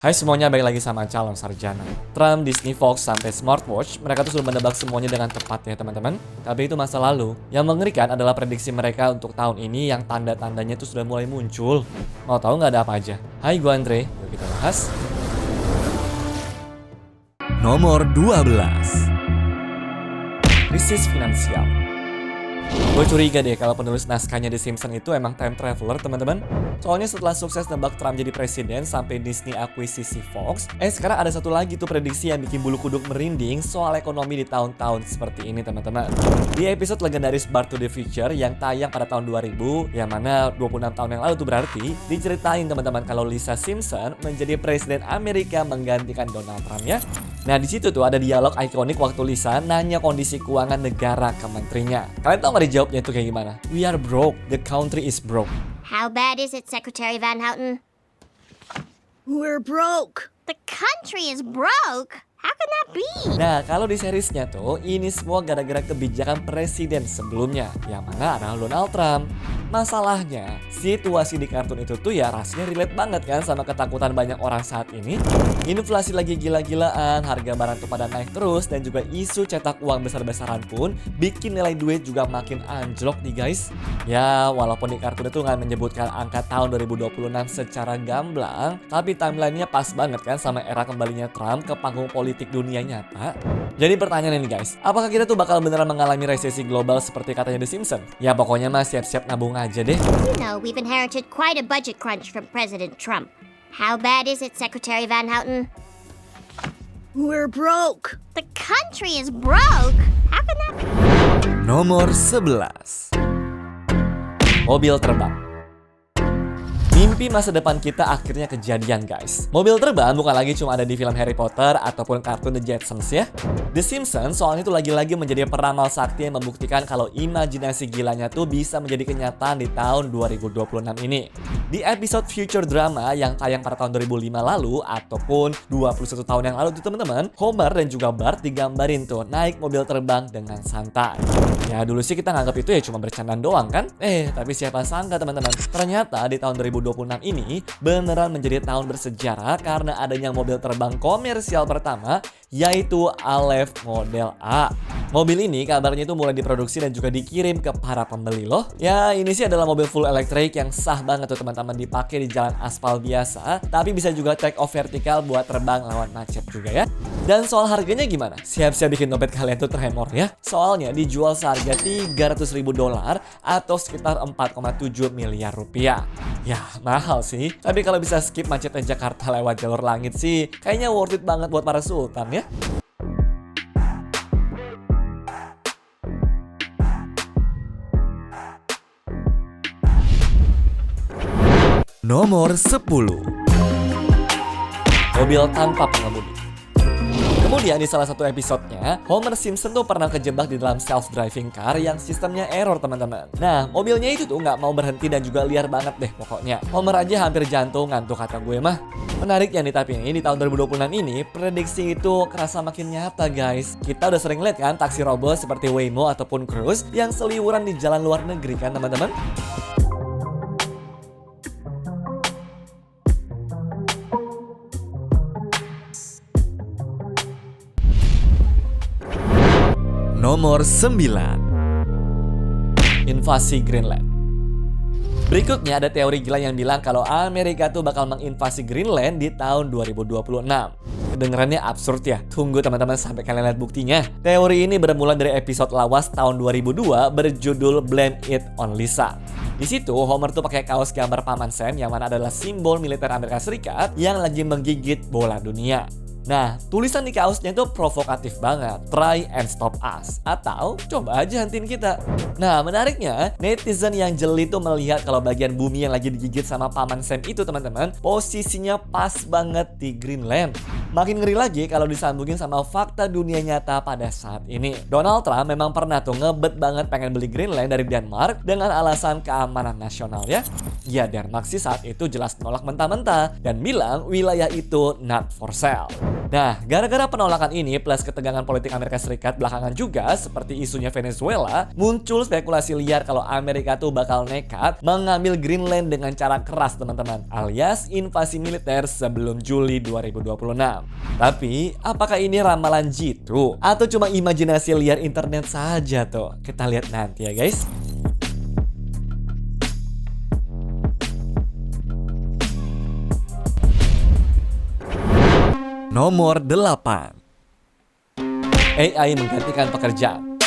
Hai semuanya, balik lagi sama calon sarjana. Trump, Disney, Fox, sampai smartwatch, mereka tuh sudah menebak semuanya dengan tepat ya teman-teman. Tapi itu masa lalu. Yang mengerikan adalah prediksi mereka untuk tahun ini yang tanda-tandanya tuh sudah mulai muncul. Mau tahu nggak ada apa aja? Hai, gue Andre. Yuk kita bahas. Nomor 12. Krisis finansial. Gue curiga deh kalau penulis naskahnya The Simpsons itu emang time traveler teman-teman. Soalnya setelah sukses nebak Trump jadi presiden sampai Disney akuisisi Fox, sekarang ada satu lagi tuh prediksi yang bikin bulu kuduk merinding soal ekonomi di tahun-tahun seperti ini teman-teman. Di episode legendaris Back to the Future yang tayang pada tahun 2000, yang mana 26 tahun yang lalu tuh berarti, diceritain teman-teman kalau Lisa Simpson menjadi presiden Amerika menggantikan Donald Trump ya. Nah di situ tuh ada dialog ikonik waktu Lisa nanya kondisi keuangan negara ke menterinya. Kalian tau gak dijawabnya itu kayak gimana? We are broke, the country is broke. How bad is it, Secretary Van Houten? We're broke. The country is broke? How can that be? Nah, kalau di seriesnya tuh, ini semua gara-gara kebijakan presiden sebelumnya, yang mana adalah Donald Trump. Masalahnya, situasi di kartun itu tuh ya rasanya relate banget kan sama ketakutan banyak orang saat ini. Inflasi lagi gila-gilaan, harga barang tuh pada naik terus, dan juga isu cetak uang besar-besaran pun bikin nilai duit juga makin anjlok nih guys. Ya, walaupun di kartun itu nggak menyebutkan angka tahun 2026 secara gamblang, tapi timelinenya pas banget kan sama era kembalinya Trump ke panggung politik dunia nyata. Jadi pertanyaan ini guys, apakah kita tuh bakal beneran mengalami resesi global seperti katanya The Simpsons? Ya pokoknya mah siap-siap nabung aja deh. You know, we've inherited quite a budget crunch from President Trump. How bad is it, Secretary Van Houten? We're broke. The country is broke? How can that be? Nomor 11. Mobil terbang. Mimpi masa depan kita akhirnya kejadian guys. Mobil terbang bukan lagi cuma ada di film Harry Potter ataupun kartun The Jetsons ya. The Simpsons soalnya itu lagi-lagi menjadi peramal sakti yang membuktikan kalau imajinasi gilanya tuh bisa menjadi kenyataan di tahun 2026 ini. Di episode Future Drama yang tayang pada tahun 2005 lalu ataupun 21 tahun yang lalu tuh teman-teman, Homer dan juga Bart digambarin tuh naik mobil terbang dengan santai. Ya dulu sih kita nganggap itu ya cuma bercandaan doang kan? Tapi siapa sangka teman-teman, ternyata di tahun 2026 ini beneran menjadi tahun bersejarah karena adanya mobil terbang komersial pertama, yaitu Aleph Model A. Mobil ini kabarnya itu mulai diproduksi dan juga dikirim ke para pembeli loh. Ya ini sih adalah mobil full elektrik yang sah banget tuh teman-teman dipakai di jalan aspal biasa, tapi bisa juga take off vertikal buat terbang lawan macet juga ya. Dan soal harganya gimana? Siap-siap bikin dompet kalian tuh terhemor ya. Soalnya dijual seharga $300.000 atau sekitar 4,7 miliar rupiah. Ya mahal sih, tapi kalau bisa skip macetnya Jakarta lewat jalur langit sih kayaknya worth it banget buat para sultan ya. Nomor 10. Mobil tanpa pengemudi. Kemudian di salah satu episodenya, Homer Simpson tuh pernah kejebak di dalam self-driving car yang sistemnya error teman-teman. Nah, mobilnya itu tuh nggak mau berhenti dan juga liar banget deh pokoknya. Homer aja hampir jantungan tuh kata gue mah. Menariknya nih tapi ini di tahun 2026 ini, prediksi itu kerasa makin nyata guys. Kita udah sering lihat kan taksi robot seperti Waymo ataupun Cruise yang seliwuran di jalan luar negeri kan teman-teman. Nomor 9. Invasi Greenland. Berikutnya ada teori gila yang bilang kalau Amerika tuh bakal menginvasi Greenland di tahun 2026. Kedengerannya absurd ya? Tunggu teman-teman sampai kalian lihat buktinya. Teori ini bermula dari episode lawas tahun 2002 berjudul Blame It on Lisa. Di situ Homer tuh pakai kaos gambar Paman Sam yang mana adalah simbol militer Amerika Serikat yang lagi menggigit bola dunia. Nah, tulisan di kaosnya itu provokatif banget. Try and stop us. Atau, coba aja hentiin kita. Nah, menariknya, netizen yang jeli tuh melihat kalau bagian bumi yang lagi digigit sama Paman Sam itu teman-teman, posisinya pas banget di Greenland. Makin ngeri lagi kalau disambungin sama fakta dunia nyata pada saat ini. Donald Trump memang pernah tuh ngebet banget pengen beli Greenland dari Denmark dengan alasan keamanan nasional ya. Ya, Denmark sih saat itu jelas nolak mentah-mentah dan bilang wilayah itu not for sale. Nah, gara-gara penolakan ini plus ketegangan politik Amerika Serikat belakangan juga seperti isunya Venezuela, muncul spekulasi liar kalau Amerika tuh bakal nekat mengambil Greenland dengan cara keras teman-teman, alias invasi militer sebelum Juli 2026. Tapi, apakah ini ramalan jitu atau cuma imajinasi liar internet saja tuh? Kita lihat nanti ya guys. Nomor 8. AI menggantikan pekerjaan.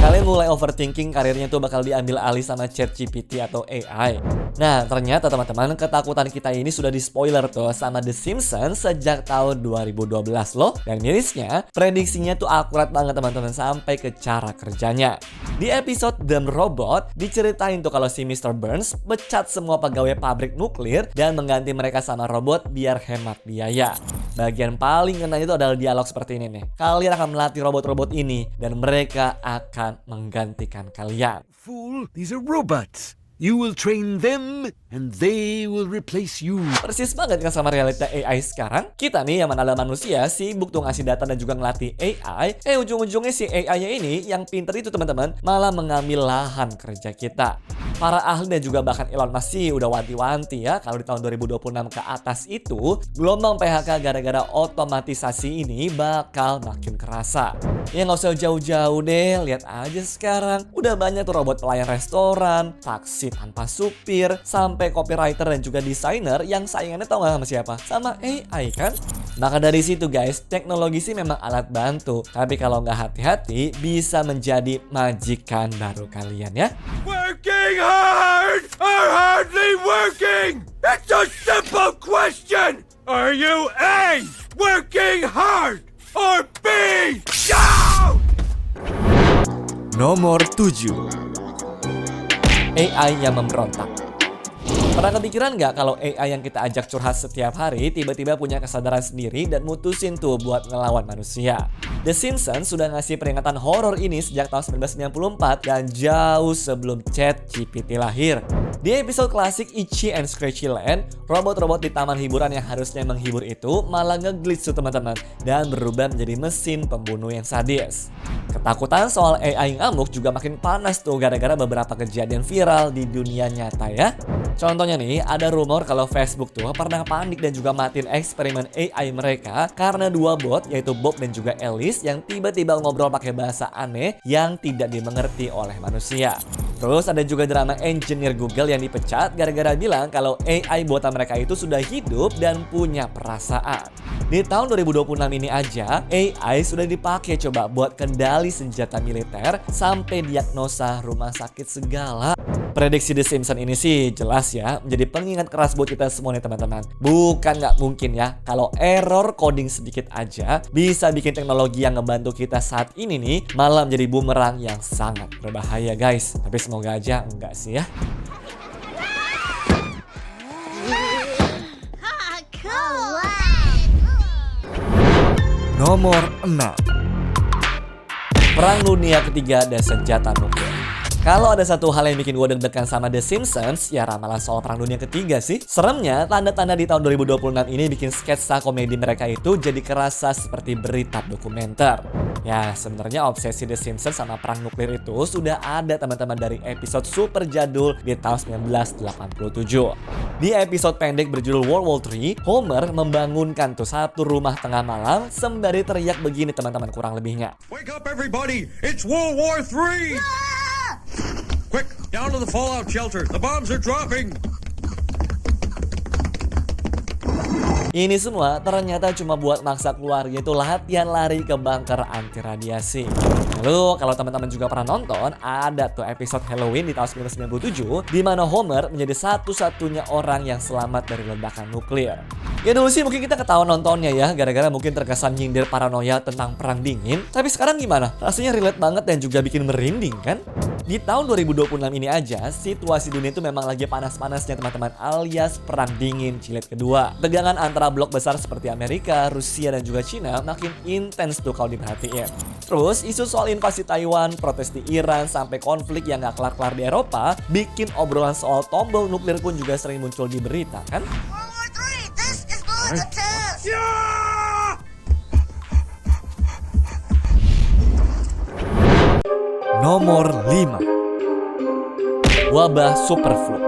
Kalian mulai overthinking karirnya tuh bakal diambil alih sama ChatGPT atau AI. Nah, ternyata teman-teman, ketakutan kita ini sudah di-spoiler tuh sama The Simpsons sejak tahun 2012 loh. Dan mirisnya, prediksinya tuh akurat banget teman-teman sampai ke cara kerjanya. Di episode Dumb Robot, diceritain tuh kalau si Mr. Burns pecat semua pegawai pabrik nuklir dan mengganti mereka sama robot biar hemat biaya. Bagian paling ngena itu adalah dialog seperti ini nih. Kalian akan melatih robot-robot ini dan mereka akan menggantikan kalian. Fool, these are robots. You will train them and they will replace you. Persis banget kan sama realita AI sekarang. Kita nih yang mana ada manusia sibuk tuh ngasih data dan juga ngelatih AI. Ujung-ujungnya si AI-nya ini yang pinter itu teman-teman malah mengambil lahan kerja kita. Para ahli dan juga bahkan Elon Musk sih udah wanti-wanti ya kalau di tahun 2026 ke atas itu gelombang PHK gara-gara otomatisasi ini bakal makin kerasa. Ya nggak usah jauh-jauh deh, lihat aja sekarang udah banyak tuh robot pelayan restoran, taksi tanpa supir, sampai copywriter dan juga desainer yang saingannya tau gak sama siapa? Sama AI kan? Maka dari situ guys, teknologi sih memang alat bantu, tapi kalau nggak hati-hati bisa menjadi majikan baru kalian ya. Working hard or hardly working? It's a simple question. Are you A, working hard, or B, down? Nomor 7. AI yang memberontak. Pernah kepikiran nggak kalau AI yang kita ajak curhat setiap hari tiba-tiba punya kesadaran sendiri dan mutusin tuh buat ngelawan manusia? The Simpsons sudah ngasih peringatan horor ini sejak tahun 1994 dan jauh sebelum ChatGPT lahir. Di episode klasik Itchy and Scratchy Land, robot-robot di taman hiburan yang harusnya menghibur itu malah ngeglitch tuh teman-teman dan berubah menjadi mesin pembunuh yang sadis. Ketakutan soal AI ngamuk juga makin panas tuh gara-gara beberapa kejadian viral di dunia nyata ya. Contohnya nih, ada rumor kalau Facebook tuh pernah panik dan juga matiin eksperimen AI mereka karena dua bot yaitu Bob dan juga Alice yang tiba-tiba ngobrol pakai bahasa aneh yang tidak dimengerti oleh manusia. Terus ada juga drama engineer Google yang dipecat gara-gara bilang kalau AI buatan mereka itu sudah hidup dan punya perasaan. Di tahun 2026 ini aja, AI sudah dipakai coba buat kendali senjata militer sampai diagnosa rumah sakit segala. Prediksi The Simpsons ini sih jelas ya menjadi pengingat keras buat kita semua nih teman-teman. Bukan nggak mungkin ya kalau error coding sedikit aja bisa bikin teknologi yang ngebantu kita saat ini nih malah menjadi bumerang yang sangat berbahaya guys. Tapi semoga aja enggak sih ya. Cool. Nomor 6. Perang Dunia Ketiga dan senjata nuklir. Kalau ada satu hal yang bikin gue deg-degan sama The Simpsons, ya ramalan soal Perang Dunia Ketiga sih. Seremnya, tanda-tanda di tahun 2026 ini bikin sketsa komedi mereka itu jadi kerasa seperti berita dokumenter. Ya, sebenarnya obsesi The Simpsons sama perang nuklir itu sudah ada teman-teman dari episode super jadul di tahun 1987. Di episode pendek berjudul World War III, Homer membangunkan tuh satu rumah tengah malam sembari teriak begini teman-teman kurang lebihnya. Wake up everybody, it's World War III! Quick, down to the fallout shelter. The bombs are dropping. Ini semua ternyata cuma buat maksa keluarga itu latihan lari ke bunker anti radiasi. Lalu kalau teman-teman juga pernah nonton, ada tuh episode Halloween di tahun 1997 di mana Homer menjadi satu-satunya orang yang selamat dari ledakan nuklir. Ya dulu sih mungkin kita ketahuan nontonnya ya, gara-gara mungkin terkesan nyindir paranoia tentang perang dingin. Tapi sekarang gimana? Rasanya relate banget dan juga bikin merinding kan? Di tahun 2026 ini aja, situasi dunia itu memang lagi panas-panasnya teman-teman, alias perang dingin jilid kedua. Tegangan antara blok besar seperti Amerika, Rusia, dan juga Cina makin intens tuh kalau diperhatiin. Terus isu soal invasi Taiwan, protes di Iran, sampai konflik yang gak kelar-kelar di Eropa, bikin obrolan soal tombol nuklir pun juga sering muncul di berita kan? World War III, this is going to test. Yeah! Nomor 5. Wabah superflu.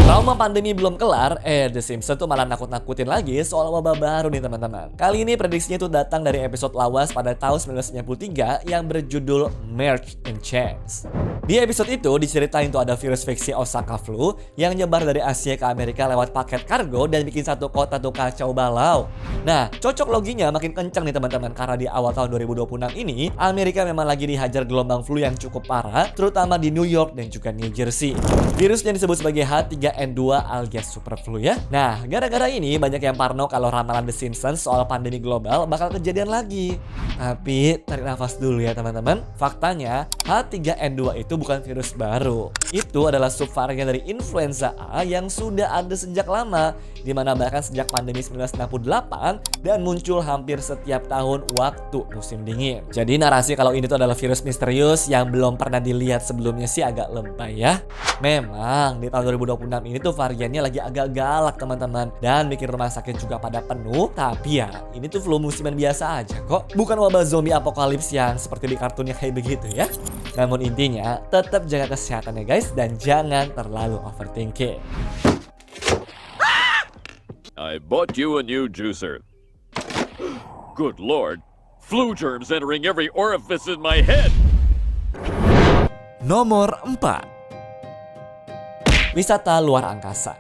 Trauma pandemi belum kelar, The Simpsons tuh malah nakut-nakutin lagi soal wabah baru nih teman-teman. Kali ini prediksinya tuh datang dari episode lawas pada tahun 1993 yang berjudul Merge and Change. Di episode itu diceritain tuh ada virus fiksi Osaka flu yang nyebar dari Asia ke Amerika lewat paket kargo dan bikin satu kota tuh kacau balau. Nah, cocok loginya makin kencang nih teman-teman karena di awal tahun 2026 ini Amerika memang lagi dihajar gelombang flu yang cukup parah, terutama di New York dan juga New Jersey. Virusnya disebut sebagai H3N2 alias super flu ya. Nah, gara-gara ini banyak yang parno kalau ramalan The Simpsons soal pandemi global bakal kejadian lagi. Tapi tarik nafas dulu ya teman-teman. Faktanya H3N2 itu bukan virus baru. Itu adalah subvarian dari influenza A yang sudah ada sejak lama, dimana bahkan sejak pandemi 1968 dan muncul hampir setiap tahun waktu musim dingin. Jadi narasi kalau ini tuh adalah virus misterius yang belum pernah dilihat sebelumnya sih agak lebay ya. Memang di tahun 2026 ini tuh variannya lagi agak galak teman-teman dan bikin rumah sakit juga pada penuh. Tapi ya ini tuh flu musiman biasa aja kok, bukan wabah zombie apokalips yang seperti di kartunnya kayak begitu ya. Namun intinya tetap jaga kesehatan ya guys dan jangan terlalu overthinking. I bought you a new juicer. Good Lord, flu germs entering every orifice in my head. Nomor 4. Wisata luar angkasa.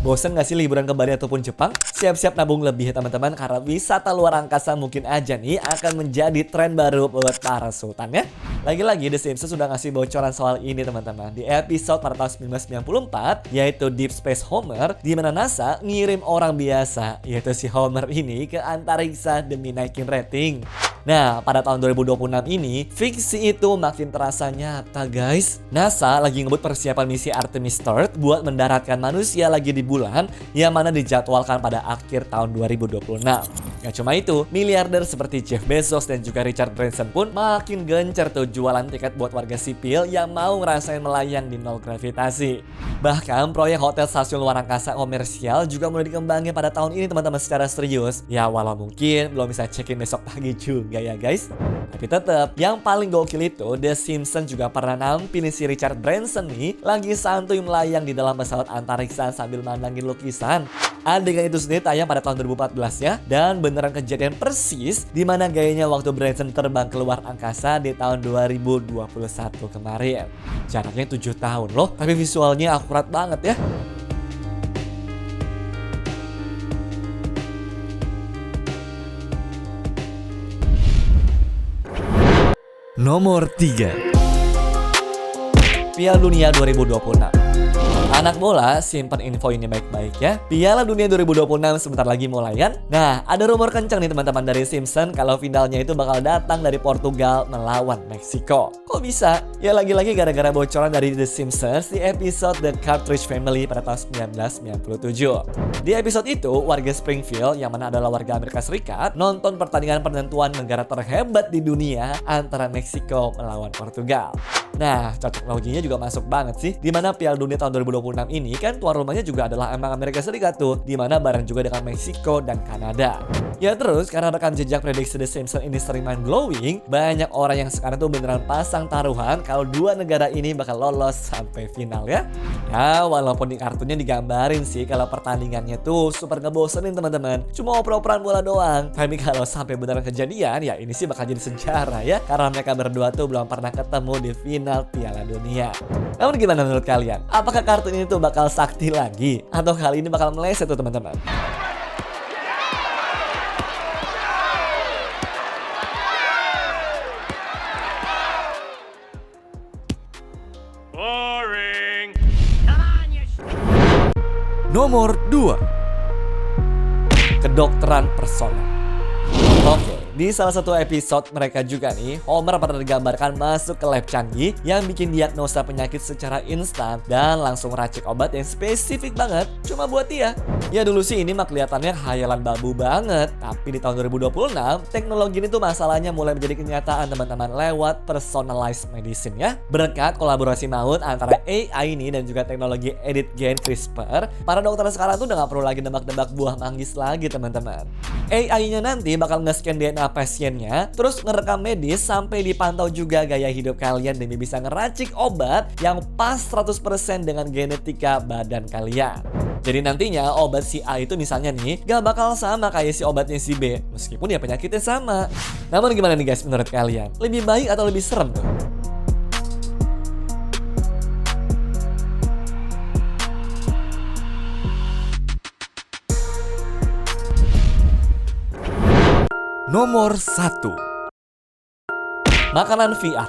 Bosen gak sih liburan ke Bali ataupun Jepang? Siap-siap nabung lebih ya teman-teman karena wisata luar angkasa mungkin aja nih akan menjadi tren baru buat para sultan ya. Lagi-lagi The Simpsons sudah ngasih bocoran soal ini teman-teman di episode pada tahun 1994 yaitu Deep Space Homer, di mana NASA ngirim orang biasa yaitu si Homer ini ke antariksa demi naikin rating. Nah, pada tahun 2026 ini, fiksi itu makin terasa nyata guys. NASA lagi ngebut persiapan misi Artemis III buat mendaratkan manusia lagi di bulan yang mana dijadwalkan pada akhir tahun 2026. Gak cuma itu, miliarder seperti Jeff Bezos dan juga Richard Branson pun makin gencar tuh jualan tiket buat warga sipil yang mau ngerasain melayang di nol gravitasi. Bahkan proyek hotel stasiun luar angkasa komersial juga mulai dikembangin pada tahun ini teman-teman secara serius. Ya walau mungkin belum bisa check-in besok pagi juga ya guys. Tapi tetap yang paling gokil itu The Simpsons juga pernah nampilin si Richard Branson nih lagi santuy melayang di dalam pesawat antariksa sambil mandangin lukisan. Adegan itu sendiri tayang pada tahun 2014 ya dan beneran kejadian persis di mana gayanya waktu Branson terbang keluar angkasa di tahun 2021 kemarin. Jaraknya 7 tahun loh, tapi visualnya akurat banget ya. Nomor 3. Piala Dunia 2026. Anak bola, simpan info ini baik-baik ya. Piala Dunia 2026 sebentar lagi mulai kan? Nah, ada rumor kencang nih teman-teman dari Simpsons kalau finalnya itu bakal datang dari Portugal melawan Meksiko. Kok bisa? Ya lagi-lagi gara-gara bocoran dari The Simpsons di episode The Cartridge Family pada tahun 1997. Di episode itu, warga Springfield yang mana adalah warga Amerika Serikat nonton pertandingan penentuan negara terhebat di dunia antara Meksiko melawan Portugal. Nah, cocok loginya juga masuk banget sih. Dimana Piala Dunia tahun 2026 ini kan tuan rumahnya juga adalah emang Amerika Serikat tuh, dimana bareng juga dengan Meksiko dan Kanada. Ya terus, karena rekam jejak prediksi The Simpsons ini sering mind blowing, banyak orang yang sekarang tuh beneran pasang taruhan kalau dua negara ini bakal lolos sampai final ya. Ya, walaupun di kartunya digambarin sih kalau pertandingannya tuh super ngebosenin teman-teman, cuma oper-operan bola doang. Tapi kalau sampai beneran kejadian, ya ini sih bakal jadi sejarah ya, karena mereka berdua tuh belum pernah ketemu di final Piala Dunia. Namun gimana menurut kalian? Apakah kartu ini tuh bakal sakti lagi? Atau kali ini bakal meleset tuh teman-teman? Boring. Nomor 2. Kedokteran personal. Oke, di salah satu episode mereka juga nih, Homer pernah digambarkan masuk ke lab canggih yang bikin diagnosa penyakit secara instan dan langsung racik obat yang spesifik banget cuma buat dia. Ya dulu sih ini mah kelihatannya khayalan babu banget, tapi di tahun 2026 teknologi ini tuh masalahnya mulai menjadi kenyataan teman-teman lewat personalized medicine ya. Berkat kolaborasi maut antara AI ini dan juga teknologi edit gen CRISPR, para dokter sekarang tuh udah gak perlu lagi nebak-nebak buah manggis lagi teman-teman. AI-nya nanti bakal nge-scan DNA DNA pasiennya, terus ngerekam medis sampai dipantau juga gaya hidup kalian demi bisa ngeracik obat yang pas 100% dengan genetika badan kalian. Jadi nantinya obat si A itu misalnya nih gak bakal sama kayak si obatnya si B, meskipun ya penyakitnya sama. Namun gimana nih guys menurut kalian? Lebih baik atau lebih serem tuh? Nomor 1. Makanan VR.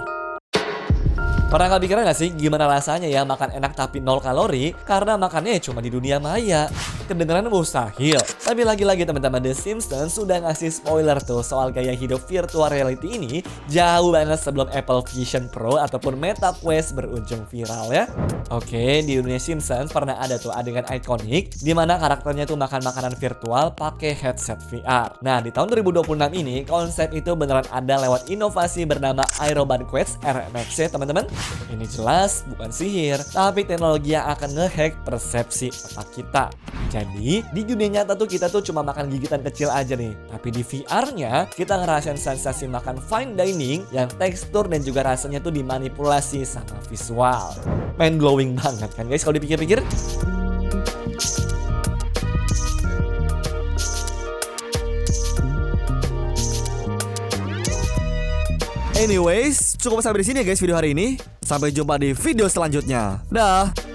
Pernah kepikiran gak sih gimana rasanya ya makan enak tapi 0 kalori karena makannya cuma di dunia maya? Kedengeran mustahil. Tapi lagi-lagi teman-teman, The Simpsons sudah ngasih spoiler tuh soal gaya hidup virtual reality ini jauh banget sebelum Apple Vision Pro ataupun Meta Quest berujung viral ya. Oke, di dunia Simpsons pernah ada tuh adegan ikonik di mana karakternya tuh makan makanan virtual pakai headset VR. Nah, di tahun 2026 ini konsep itu beneran ada lewat inovasi bernama Aeroban Quest RMX ya teman-teman. Ini jelas bukan sihir, tapi teknologi yang akan ngehack persepsi otak kita. Jadi, di dunia nyata tuh kita tuh cuma makan gigitan kecil aja nih. Tapi di VR-nya, kita ngerasain sensasi makan fine dining yang tekstur dan juga rasanya tuh dimanipulasi sama visual. Mind blowing banget kan guys kalau dipikir-pikir? Anyways, cukup sampai di sini ya guys video hari ini. Sampai jumpa di video selanjutnya. Dah.